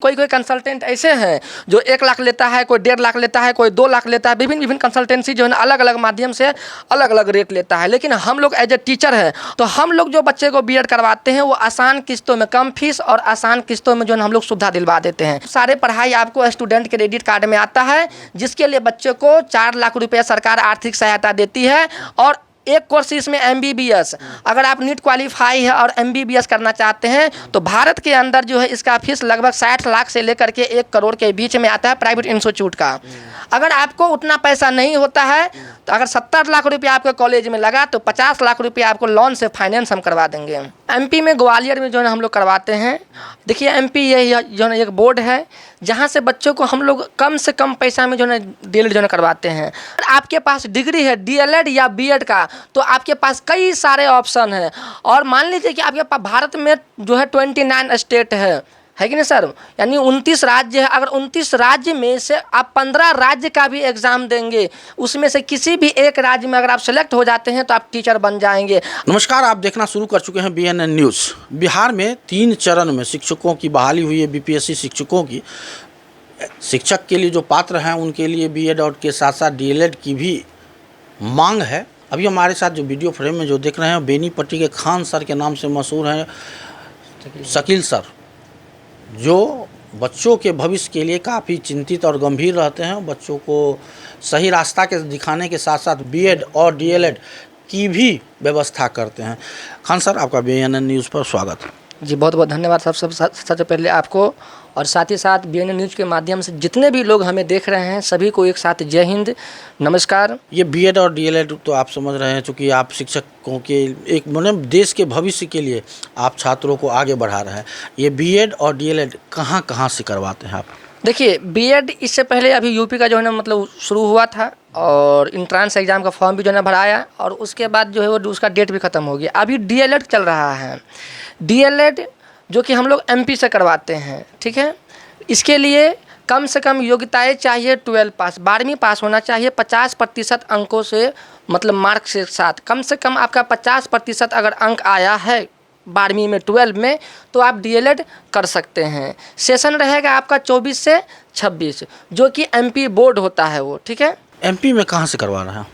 कोई कोई कंसल्टेंट ऐसे हैं जो 1 लाख लेता है, कोई 1.5 लाख लेता है, कोई 2 लाख लेता है। विभिन्न कंसल्टेंसी जो है ना अलग अलग माध्यम से अलग अलग रेट लेता है। लेकिन हम लोग एज ए टीचर हैं तो हम लोग जो बच्चे को बीएड करवाते हैं वो आसान किस्तों में, कम फीस और आसान किस्तों में जो है हम लोग सुविधा दिलवा देते हैं। सारे पढ़ाई आपको स्टूडेंट क्रेडिट कार्ड में आता है, जिसके लिए बच्चे को 4 लाख रुपये सरकार आर्थिक सहायता देती है। और एक कोर्स इसमें MBBS, अगर आप नीट क्वालिफाई है और MBBS करना चाहते हैं तो भारत के अंदर जो है इसका फीस लगभग 60 लाख से लेकर के 1 करोड़ के बीच में आता है प्राइवेट इंस्टीट्यूट का। अगर आपको उतना पैसा नहीं होता है तो अगर 70 लाख रुपया आपके कॉलेज में लगा तो 50 लाख रुपया आपको लोन से फाइनेंस हम करवा देंगे। MP में ग्वालियर में जो है हम लोग करवाते हैं। देखिए MP ये जो है एक बोर्ड है जहाँ से बच्चों को हम लोग कम से कम पैसा में जो है DLED जो है करवाते हैं। आपके पास डिग्री है DLED या BED का तो आपके पास कई सारे ऑप्शन हैं। और मान लीजिए कि आपके पास भारत में जो है 29 स्टेट है कि नहीं सर, यानी 29 राज्य है। अगर 29 राज्य में से आप 15 राज्य का भी एग्ज़ाम देंगे, उसमें से किसी भी एक राज्य में अगर आप सेलेक्ट हो जाते हैं तो आप टीचर बन जाएंगे। नमस्कार, आप देखना शुरू कर चुके हैं BNN न्यूज़। बिहार में 3 चरण में शिक्षकों की बहाली हुई है। BPSC शिक्षकों की, शिक्षक के लिए जो पात्र हैं उनके लिए BED और के साथ साथ DLED की भी मांग है। अभी हमारे साथ जो वीडियो फ्रेम में जो देख रहे हैं बेनीपट्टी के खान सर के नाम से मशहूर हैं शकील सर, जो बच्चों के भविष्य के लिए काफ़ी चिंतित और गंभीर रहते हैं। बच्चों को सही रास्ता के दिखाने के साथ साथ BED और DLED की भी व्यवस्था करते हैं। खान सर, आपका BNN न्यूज़ पर स्वागत। जी बहुत बहुत धन्यवाद। सबसे पहले आपको और साथ ही साथ BNN न्यूज़ के माध्यम से जितने भी लोग हमें देख रहे हैं सभी को एक साथ जय हिंद, नमस्कार। ये BED और DLED तो आप समझ रहे हैं, चूँकि आप शिक्षकों के एक मतलब देश के भविष्य के लिए आप छात्रों को आगे बढ़ा रहे हैं। ये BED और DLED कहाँ कहाँ से करवाते हैं आप? देखिए BED इससे पहले अभी यूपी का जो है ना मतलब शुरू हुआ था और इंट्रांस एग्ज़ाम का फॉर्म भी जो है ना भराया और उसके बाद जो है वो उसका डेट भी ख़त्म हो गया। अभी DLED चल रहा है। DLED जो कि हम लोग MP से करवाते हैं, ठीक है। इसके लिए कम से कम योग्यताएं चाहिए 12 पास, 12वीं पास होना चाहिए 50% अंकों से, मतलब मार्क्स के साथ। कम से कम आपका 50% अगर अंक आया है 12वीं में 12 में तो आप DLED कर सकते हैं। सेशन रहेगा आपका 24 से 26, जो कि MP बोर्ड होता है वो, ठीक है। MP में कहाँ से करवा रहे हैं?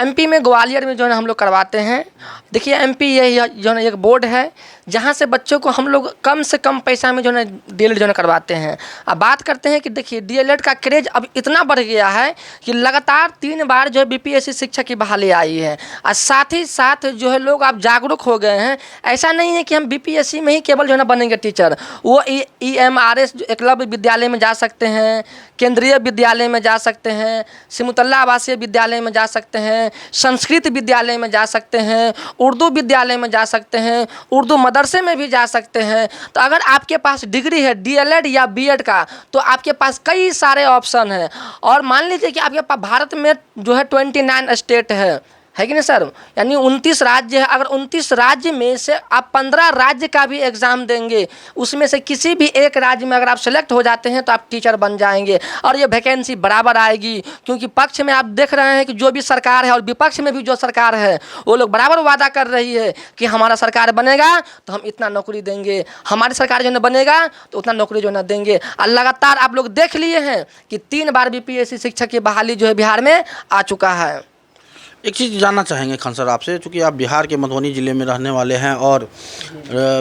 MP में ग्वालियर में जो है हम लोग करवाते हैं। देखिए MP ये जो है एक बोर्ड है जहाँ से बच्चों को हम लोग कम से कम पैसा में जो है DLED जो है करवाते हैं। अब बात करते हैं कि देखिए DLED का क्रेज अब इतना बढ़ गया है कि लगातार 3 बार जो है BPSC शिक्षक की बहाली आई है और साथ ही साथ जो है लोग आप जागरूक हो गए हैं। ऐसा नहीं है कि हम BPSC में ही केवल जो है ना बनेंगे टीचर, वो EMRS एकलव्य विद्यालय में जा सकते हैं, केंद्रीय विद्यालय में जा सकते हैं, सिमुतल्ला आवासीय विद्यालय में जा सकते हैं, संस्कृत विद्यालय में जा सकते हैं, उर्दू विद्यालय में जा सकते हैं, उर्दू मदरसे में भी जा सकते हैं। तो अगर आपके पास डिग्री है DLED या BED का तो आपके पास कई सारे ऑप्शन हैं। और मान लीजिए कि आपके पास भारत में जो है 29 स्टेट है कि नहीं सर, यानी 29 राज्य है। अगर 29 राज्य में से आप 15 राज्य का भी एग्ज़ाम देंगे, उसमें से किसी भी एक राज्य में अगर आप सेलेक्ट हो जाते हैं तो आप टीचर बन जाएंगे। और ये वैकेंसी बराबर आएगी, क्योंकि पक्ष में आप देख रहे हैं कि जो भी सरकार है और विपक्ष में भी जो सरकार है वो लोग बराबर वादा कर रही है कि हमारा सरकार बनेगा तो हम इतना नौकरी देंगे, हमारी सरकार जो है बनेगा तो उतना नौकरी जो है देंगे। और लगातार आप लोग देख लिए हैं कि 3 बार BPSC शिक्षक की बहाली जो है बिहार में आ चुका है। एक चीज़ जानना चाहेंगे खान सर आपसे, चूँकि आप बिहार के मधुबनी ज़िले में रहने वाले हैं और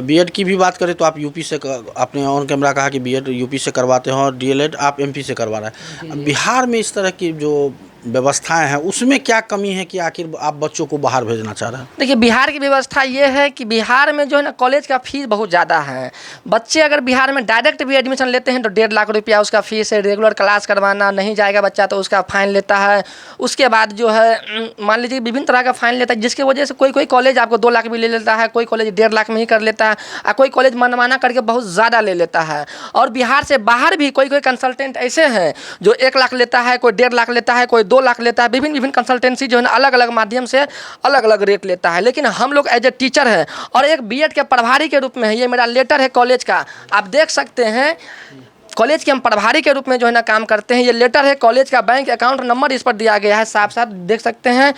BED की भी बात करें तो आप यूपी से, आपने ऑन कैमरा कहा कि BED यूपी से करवाते हैं और DLED आप MP से करवा रहे हैं। बिहार में इस तरह की जो व्यवस्थाएं हैं उसमें क्या कमी है कि आखिर आप बच्चों को बाहर भेजना चाह रहे हैं? देखिए बिहार की व्यवस्था ये है कि बिहार में जो है ना कॉलेज का फीस बहुत ज़्यादा है। बच्चे अगर बिहार में डायरेक्ट भी एडमिशन लेते हैं तो 1.5 लाख रुपया उसका फीस है। रेगुलर क्लास करवाना नहीं जाएगा बच्चा तो उसका फ़ाइन लेता है। उसके बाद जो है मान लीजिए विभिन्न तरह का फ़ाइन लेता है, जिसकी वजह से कोई कॉलेज आपको 2 लाख भी ले लेता है, कोई कॉलेज 1.5 लाख में ही कर लेता है और कोई कॉलेज मनमाना करके बहुत ज़्यादा ले लेता है। और बिहार से बाहर भी कोई कंसल्टेंट ऐसे हैं जो 1 लाख लेता है, कोई 1.5 लाख लेता है, कोई 2 लाख लेता है। विभिन्न कंसल्टेंसी जो है ना अलग अलग माध्यम से अलग अलग रेट लेता है। लेकिन हम लोग एज ए टीचर हैं और एक BED के प्रभारी के रूप में है। ये मेरा लेटर है कॉलेज का, आप देख सकते हैं। कॉलेज के हम प्रभारी के रूप में जो है ना काम करते हैं। ये लेटर है कॉलेज का, बैंक अकाउंट नंबर इस पर दिया गया है, साफ साफ देख सकते हैं।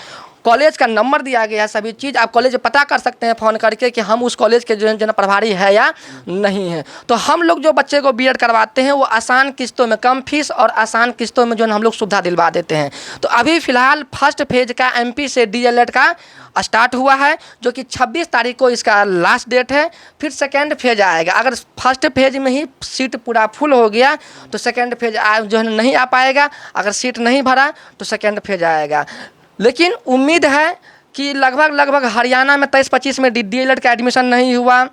कॉलेज का नंबर दिया गया है, सभी चीज़ आप कॉलेज पता कर सकते हैं फ़ोन करके कि हम उस कॉलेज के जो है प्रभारी है या नहीं है। तो हम लोग जो बच्चे को बीएड करवाते हैं वो आसान किस्तों में, कम फीस और आसान किस्तों में जो है हम लोग सुविधा दिलवा देते हैं। तो अभी फ़िलहाल फर्स्ट फेज का एमपी से डीएलएड का स्टार्ट हुआ है, जो कि 26 तारीख को इसका लास्ट डेट है। फिर सेकेंड फेज आएगा। अगर फर्स्ट फेज में ही सीट पूरा फुल हो गया तो सेकेंड फेज जो है नहीं आ पाएगा। अगर सीट नहीं भरा तो सेकेंड फेज आएगा। लेकिन उम्मीद है कि लगभग हरियाणा में 23-25 में डीएलएड का एडमिशन नहीं हुआ,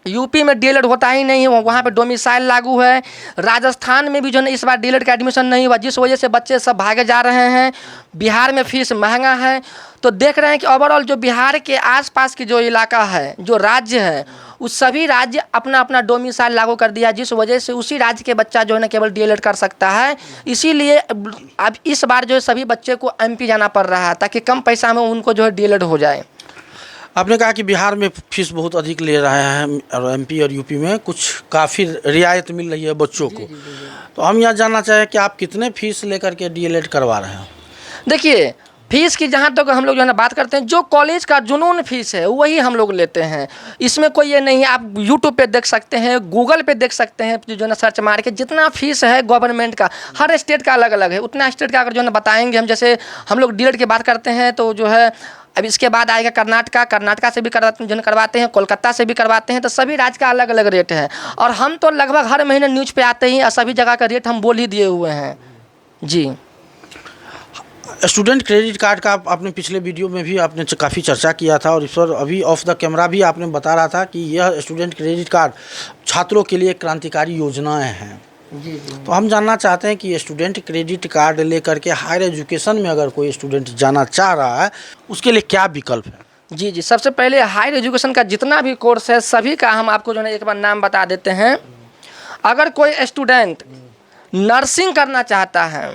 यूपी में डीएलएड होता ही नहीं है, वहाँ पे डोमिसाइल लागू है। राजस्थान में भी जो है इस बार डीएलएड का एडमिशन नहीं हुआ, जिस वजह से बच्चे सब भागे जा रहे हैं। बिहार में फीस महंगा है। तो देख रहे हैं कि ओवरऑल जो बिहार के आसपास की जो इलाका है, जो राज्य है, उस सभी राज्य अपना अपना डोमिसाइल लागू कर दिया, जिस वजह से उसी राज्य के बच्चा जो है ना केवल डीएलएड कर सकता है। इसीलिए अब इस बार जो है सभी बच्चे को एमपी जाना पड़ रहा है, ताकि कम पैसा में उनको जो है डीएलएड हो जाए। आपने कहा कि बिहार में फीस बहुत अधिक ले रहे हैं और एमपी और यूपी में कुछ काफ़ी रियायत मिल रही है बच्चों को। तो हम यह जानना चाहें कि आप कितने फीस लेकर के डीएलएड करवा रहे हैं? देखिए, फीस की जहाँ तक हम लोग जो है ना बात करते हैं, जो कॉलेज का जुनून फीस है वही हम लोग लेते हैं। इसमें कोई ये नहीं है, आप यूट्यूब पे देख सकते हैं, गूगल पे देख सकते हैं, जो है ना सर्च मार के जितना फीस है गवर्नमेंट का, हर स्टेट का अलग अलग है, उतना स्टेट का अगर जो है ना बताएंगे हम। जैसे हम लोग डीएलएड की बात करते हैं तो जो है अब इसके बाद आएगा कर्नाटका से भी करवाते हैं, कोलकाता से भी करवाते हैं। तो सभी राज्य का अलग अलग रेट है। और हम तो लगभग हर महीने न्यूज़ पे आते ही और सभी जगह का रेट हम बोल ही दिए हुए हैं जी। स्टूडेंट क्रेडिट कार्ड का आपने पिछले वीडियो में भी आपने काफ़ी चर्चा किया था और इस पर अभी ऑफ द कैमरा भी आपने बता रहा था कि यह स्टूडेंट क्रेडिट कार्ड छात्रों के लिए क्रांतिकारी योजनाएं हैं। जी। तो हम जानना चाहते हैं कि स्टूडेंट क्रेडिट कार्ड लेकर के हायर एजुकेशन में अगर कोई स्टूडेंट जाना चाह रहा है उसके लिए क्या विकल्प है? जी, सबसे पहले हायर एजुकेशन का जितना भी कोर्स है सभी का हम आपको जो है एक बार नाम बता देते हैं। अगर कोई स्टूडेंट नर्सिंग करना चाहता है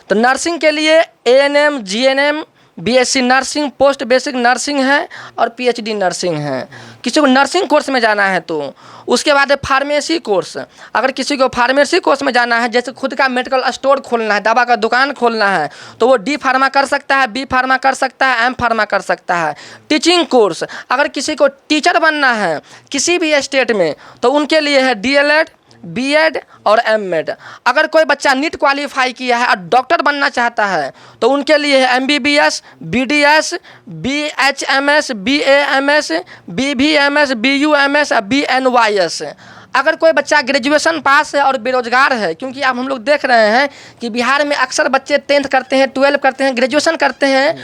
तो नर्सिंग के लिए ANM, GNM, BSc nursing, post basic nursing है और पीएचडी नर्सिंग है। किसी को नर्सिंग कोर्स में जाना है तो उसके बाद है फार्मेसी कोर्स। अगर किसी को फार्मेसी कोर्स में जाना है, जैसे खुद का मेडिकल स्टोर खोलना है, दवा का दुकान खोलना है, तो वो डी फार्मा कर सकता है, बी फार्मा कर सकता है, एम फार्मा कर सकता है। टीचिंग कोर्स, अगर किसी को टीचर बनना है किसी भी स्टेट में तो उनके लिए है डीएलएड, बीएड और एमएड। अगर कोई बच्चा नीट क्वालिफाई किया है और डॉक्टर बनना चाहता है तो उनके लिए है MBBS, BDS, BHMS, BAMS, BVMS, BUMS और बीएनवाईएस। अगर कोई बच्चा ग्रेजुएशन पास है और बेरोजगार है, क्योंकि अब हम लोग देख रहे हैं कि बिहार में अक्सर बच्चे 10th करते हैं, 12 करते हैं, ग्रेजुएशन करते हैं,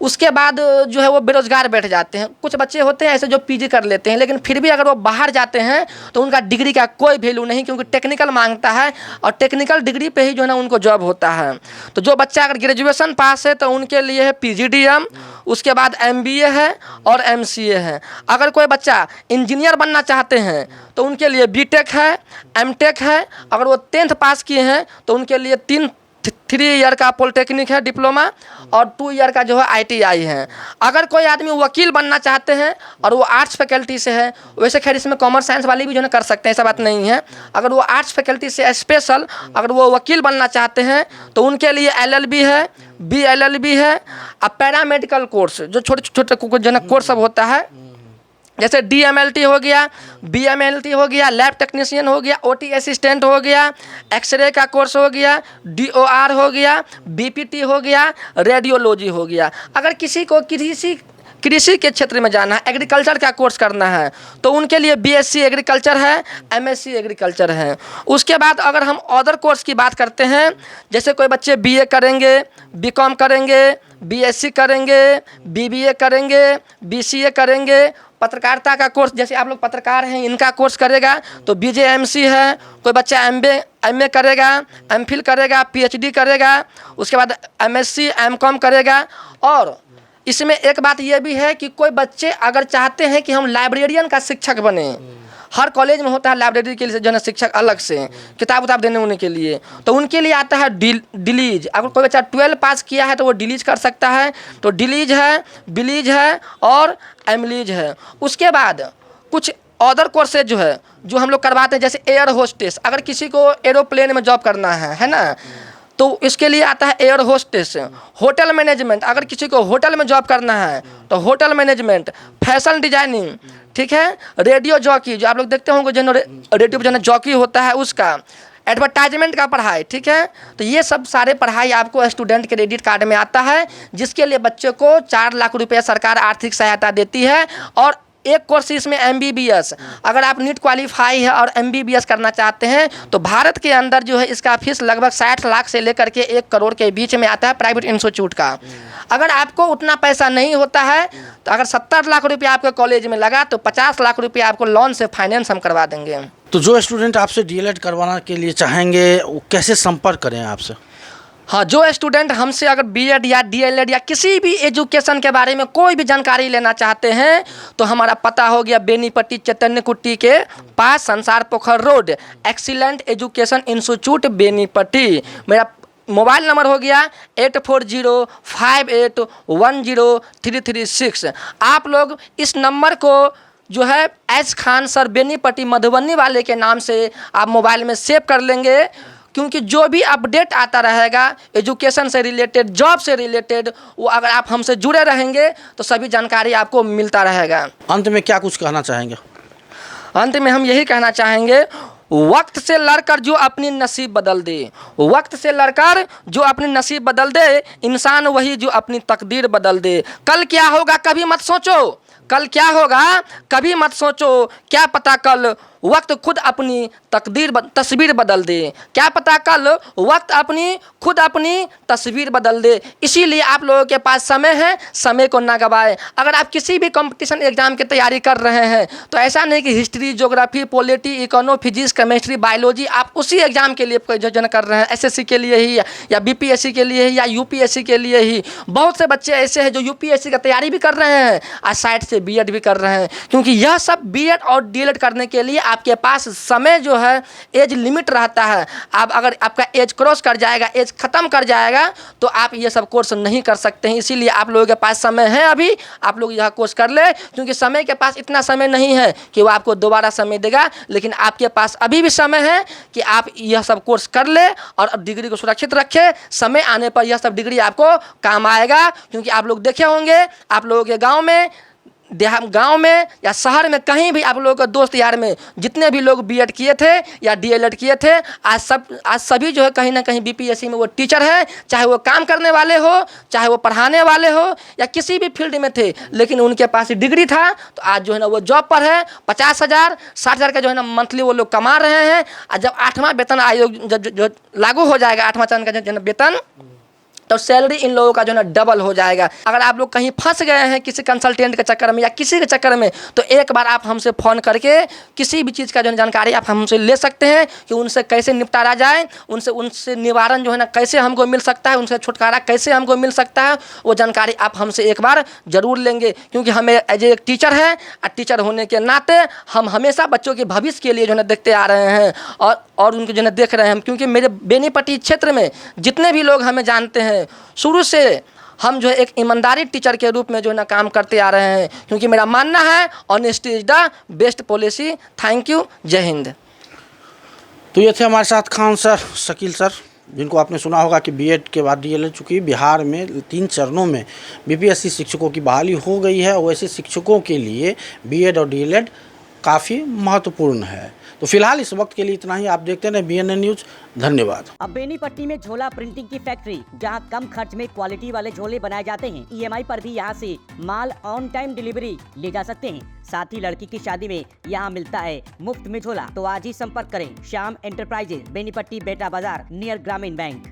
उसके बाद जो है वो बेरोजगार बैठ जाते हैं। कुछ बच्चे होते हैं ऐसे जो पीजी कर लेते हैं, लेकिन फिर भी अगर वो बाहर जाते हैं तो उनका डिग्री का कोई वैल्यू नहीं, क्योंकि टेक्निकल मांगता है और टेक्निकल डिग्री पे ही जो है ना उनको जॉब होता है। तो जो बच्चा अगर ग्रेजुएशन पास है तो उनके लिए है पीजीडीएम, उसके बाद एमबीए है और एमसीए है। अगर कोई बच्चा इंजीनियर बनना चाहते हैं तो उनके लिए बीटेक है, एमटेक है। अगर वो 10th पास किए हैं तो उनके लिए 3 ईयर का पॉलिटेक्निक है, डिप्लोमा, और 2 ईयर का जो है आईटीआई है। अगर कोई आदमी वकील बनना चाहते हैं और वो आर्ट्स फैकल्टी से है, वैसे खैर इसमें कॉमर्स साइंस वाले भी जो है कर सकते हैं, ऐसा बात नहीं है। अगर वो आर्ट्स फैकल्टी से स्पेशल अगर वो वकील बनना चाहते हैं तो उनके लिए एलएलबी है, बीएलएलबी है। अब पैरामेडिकल कोर्स जो छोटे छोटे जो है कोर्स सब होता है, जैसे डीएमएलटी हो गया, बीएमएलटी हो गया, लैब टेक्नीशियन हो गया, ओटी असिस्टेंट हो गया, एक्सरे का कोर्स हो गया, डीओआर हो गया, बीपीटी हो गया, रेडियोलॉजी हो गया। अगर किसी को कृषि के क्षेत्र में जाना है, एग्रीकल्चर का कोर्स करना है, तो उनके लिए बीएससी एग्रीकल्चर है, एमएससी एग्रीकल्चर है। उसके बाद अगर हम अदर कोर्स की बात करते हैं, जैसे कोई बच्चे बीए करेंगे, बीकॉम करेंगे, बीएससी करेंगे, बीबीए करेंगे, बीसीए करेंगे, पत्रकारिता का कोर्स, जैसे आप लोग पत्रकार हैं इनका कोर्स करेगा तो बीजेएमसी है। कोई बच्चा एमए करेगा, एमफिल करेगा, पीएचडी करेगा, उसके बाद एमएससी एमकॉम करेगा। और इसमें एक बात यह भी है कि कोई बच्चे अगर चाहते हैं कि हम लाइब्रेरियन का शिक्षक बने, हर कॉलेज में होता है लाइब्रेरी के लिए जो है शिक्षक अलग से किताब उताब देने होने के लिए, तो उनके लिए आता है डिलीज। अगर कोई बच्चा 12 पास किया है तो वो डिलीज कर सकता है, तो डिलीज है, बिलीज है और एमलीज है। उसके बाद कुछ अदर कोर्सेज जो हम लोग करवाते हैं, जैसे एयर होस्टेस। अगर किसी को एरोप्लेन में जॉब करना है ना, तो इसके लिए आता है एयर होस्टेस, होटल मैनेजमेंट, अगर किसी को होटल में जॉब करना है तो होटल मैनेजमेंट, फैशन डिजाइनिंग, ठीक है, रेडियो जॉकी, जो आप लोग देखते होंगे जो रेडियो पर जो जॉकी होता है उसका, एडवर्टाइजमेंट का पढ़ाई, ठीक है। तो ये सब सारे पढ़ाई आपको स्टूडेंट क्रेडिट कार्ड में आता है, जिसके लिए बच्चे को 4 लाख रुपये सरकार आर्थिक सहायता देती है। और एक कोर्स इसमें MBBS, अगर आप नीट क्वालिफाई है और MBBS करना चाहते हैं तो भारत के अंदर जो है इसका फीस लगभग 60 लाख से लेकर के 1 करोड़ के बीच में आता है प्राइवेट इंस्टीट्यूट का। अगर आपको उतना पैसा नहीं होता है तो अगर 70 लाख रुपये आपके कॉलेज में लगा तो 50 लाख रुपये आपको लोन से फाइनेंस हम करवा देंगे। तो जो स्टूडेंट आपसे DLED करवाना के लिए चाहेंगे वो कैसे संपर्क करें आपसे? हाँ, जो स्टूडेंट हमसे अगर BEd या DLED या किसी भी एजुकेशन के बारे में कोई भी जानकारी लेना चाहते हैं तो हमारा पता हो गया बेनीपट्टी चैतन्य कुट्टी के पास, संसार पोखर road, excellent education institute Benipatti. मेरा मोबाइल नंबर हो गया 8405810336। आप लोग इस नंबर को जो है एच खान सर बेनीपट्टी मधुबनी वाले के नाम से आप मोबाइल में सेव कर लेंगे, क्योंकि जो भी अपडेट आता रहेगा एजुकेशन से रिलेटेड, जॉब से रिलेटेड, वो अगर आप हमसे जुड़े रहेंगे तो सभी जानकारी आपको मिलता रहेगा। अंत में क्या कुछ कहना चाहेंगे? अंत में हम यही कहना चाहेंगे, वक्त से लड़कर जो अपनी नसीब बदल दे, वक्त से लड़कर जो अपनी नसीब बदल दे, इंसान वही जो अपनी तकदीर बदल दे। कल क्या होगा कभी मत सोचो, कल क्या होगा कभी मत सोचो, क्या पता कल वक्त खुद अपनी तस्वीर बदल दे, क्या पता कल वक्त खुद अपनी तस्वीर बदल दे। इसीलिए आप लोगों के पास समय है, समय को ना गवाएं। अगर आप किसी भी कंपटीशन एग्जाम की तैयारी कर रहे हैं तो ऐसा नहीं कि history, geography, polity, econo, physics, chemistry, biology आप उसी एग्जाम के लिए प्रयोजन कर रहे हैं, SSC के लिए ही या BPSC के लिए ही या UPSC के लिए ही। बहुत से बच्चे ऐसे हैं जो UPSC की तैयारी भी कर रहे हैं और साइड से BEd भी कर रहे हैं, क्योंकि यह सब BEd और DLED करने के लिए आपके पास समय जो है एज लिमिट रहता है। आप अगर आपका एज क्रॉस कर जाएगा, एज ख़त्म कर जाएगा तो आप ये सब कोर्स नहीं कर सकते हैं। इसीलिए आप लोगों के पास समय है, अभी आप लोग यह कोर्स कर ले, क्योंकि समय के पास इतना समय नहीं है कि वो आपको दोबारा समय देगा, लेकिन आपके पास अभी भी समय है कि आप यह सब कोर्स कर ले और डिग्री को सुरक्षित रखें। समय आने पर यह सब डिग्री आपको काम आएगा, क्योंकि आप लोग देखे होंगे आप लोगों के गाँव में या शहर में कहीं भी आप लोगों के दोस्त यार में जितने भी लोग BEd किए थे या DLED किए थे, आज सभी जो है कहीं ना कहीं BPSC में वो टीचर है, चाहे वो काम करने वाले हो, चाहे वो पढ़ाने वाले हो या किसी भी फील्ड में थे, लेकिन उनके पास डिग्री था तो आज जो है ना वो जॉब पर है। 50,000 60,000 का जो है ना मंथली वो लोग कमा रहे हैं। और जब 8वां वेतन आयोग जो लागू हो जाएगा, 8वां चरण का जो है ना वेतन, तो सैलरी इन लोगों का जो है ना डबल हो जाएगा। अगर आप लोग कहीं फंस गए हैं किसी कंसल्टेंट के चक्कर में या किसी के चक्कर में, तो एक बार आप हमसे फ़ोन करके किसी भी चीज़ का जो है जानकारी आप हमसे ले सकते हैं कि उनसे कैसे निपटारा जाए, उनसे निवारण जो है ना कैसे हमको मिल सकता है, उनसे छुटकारा कैसे हमको मिल सकता है, वो जानकारी आप हमसे एक बार ज़रूर लेंगे। क्योंकि हमें एज एक टीचर है और टीचर होने के नाते हम हमेशा बच्चों के भविष्य के लिए जो है ना देखते आ रहे हैं और उनको जो है ना देख रहे हैं। क्योंकि मेरे बेनीपट्टी क्षेत्र में जितने भी लोग हमें जानते हैं, शुरू से हम जो है एक ईमानदारी टीचर के रूप में जो है ना काम करते आ रहे हैं, क्योंकि मेरा मानना है honesty is the best policy. Thank you, जय हिंद। तो ये थे हमारे साथ खान सर, शकील सर, जिनको आपने सुना होगा कि BEd के बाद DLED, चूँकि बिहार में 3 चरणों में BPSC शिक्षकों की बहाली हो गई है, वैसे शिक्षकों के लिए BEd और DLED काफ़ी महत्वपूर्ण है। तो फिलहाल इस वक्त के लिए इतना ही। आप देखते हैं BNN न्यूज़। धन्यवाद। अब बेनीपट्टी में झोला प्रिंटिंग की फैक्ट्री, जहां कम खर्च में क्वालिटी वाले झोले बनाए जाते हैं। EMI पर भी यहां से माल ऑन टाइम डिलीवरी ले जा सकते हैं। साथ ही लड़की की शादी में यहां मिलता है मुफ्त में झोला। तो आज ही संपर्क करें श्याम एंटरप्राइजेज, बेनीपट्टी, बेटा बाजार, नियर ग्रामीण बैंक।